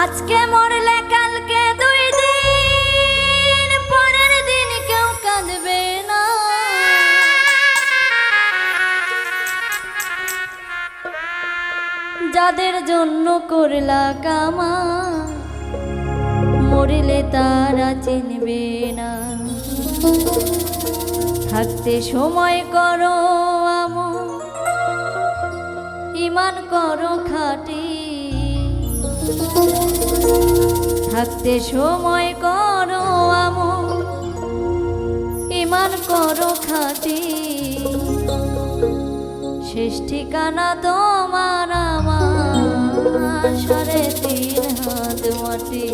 আজকে মরলে কালকে 2 দিন, পরের দিন কেউ কাঁদবে না। যাদের জন্য করলা কামা, মরলে তারা চিনবে না। থাকতে সময় করো আমল, ঈমান করো খাঁটি। থাকতে সময় করো আমল, ঈমান করো খাঁটি। শেষ ঠিকানা তোমার আমার 3.5 হাত মাটি।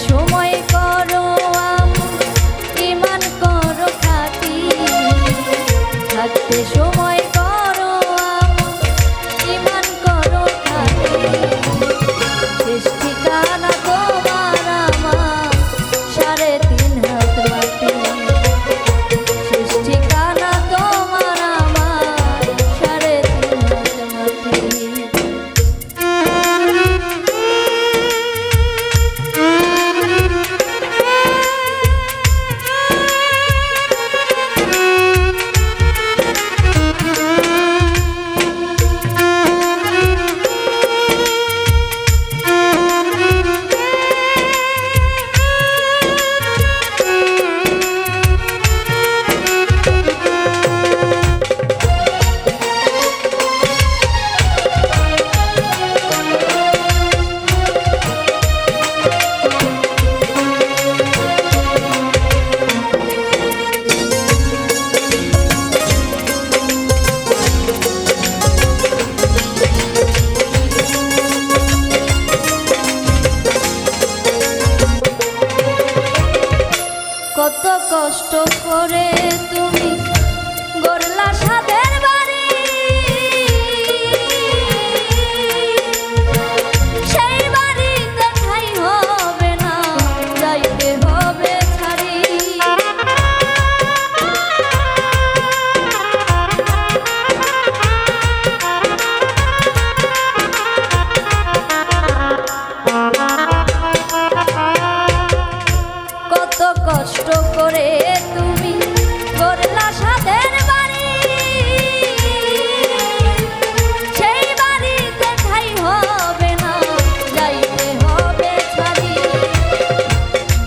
সময় করো আমল, ঈমান করো খাঁটি। থাকতে সময় করো আমল, ঈমান করো খাঁটি। শেষ ঠিকানা তোমার আমার 3.5 হাত মাটি। শেষ ঠিকানা তোমার আমার 3.5 হাত মাটি। কত কষ্ট করে তুমি গড়লা সাধের বাড়ি, সেই বাড়িতে ঠাঁই হবে না, যাইতে হবে ছাড়ি। কত কষ্ট করে তুমি গড়লা সাধের বাড়ি, সেই বাড়িতে ঠাঁই হবে না, যাইতে হবে ছাড়ি।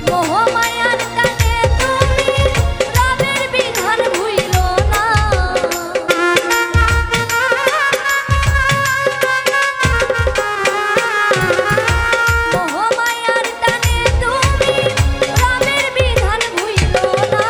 মোহমায়ার টানে তুমি রবের বিধান ভুইলো না। মোহমায়ার টানে তুমি রবের বিধান ভুইলো না।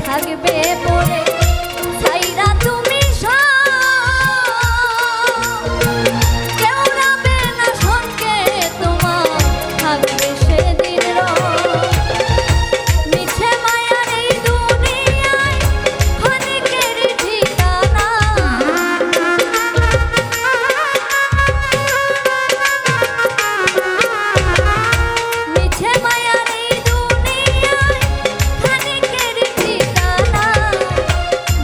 থাকবে পড়ে ছাইরা তুমি কেউ রাবে না সঙ্গে তোমার থাকবে সেদিন মিছে মায়ার এই দুনিয়ায় ক্ষণিকের ঠিকানা মিছে মায়ার এই দুনিয়ায় ক্ষণিকের ঠিকানা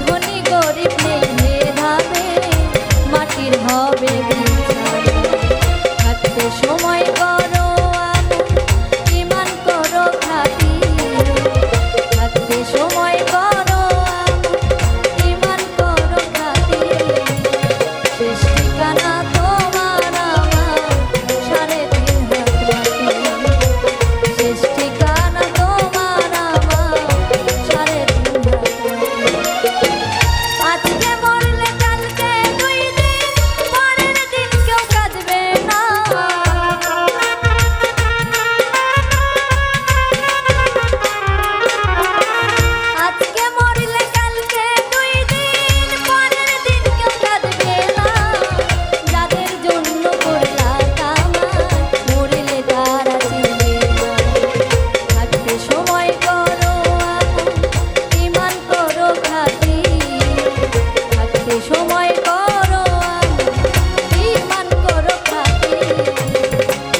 ধনী গরিব নেই ভেদাভে মাটির হবে বিছানা থাকতে সময় করো আপন ঈমান করো খাঁটি থাকতে সময় করো আপন ঈমান করো খাঁটি শেষ ঠিকানা তোমার আমার 3.5 হাত মাটি শেষ ঠিকানা তোমার আমার 3.5 হাত মাটি আজকে মরলে কালকে 2 দিন পরের দিন কেউ কাঁদবে না আজকে মরলে কালকে 2 দিন পরের দিন কেউ কাঁদবে না যাদের জন্য করলা কামাই মরলে তারা চিনবে না থাকতে সময় করো আপন ঈমান করো খাঁটি থাকতে সময় করো আপন ঈমান করো খাঁটি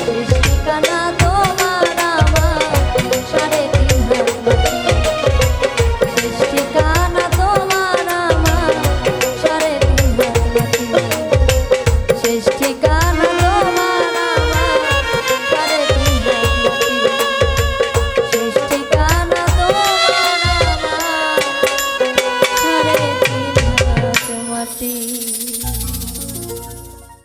শেষ ঠিকানা তোমার আমার 3.5 হাত মাটি শেষ ঠিকানা তোমার আমার 3.5 হাত মাটি শেষ ঠিকানা তোমার আমার 3.5 হাত মাটি শেষ ঠিকানা তোমার আমার 3.5 হাত মাটি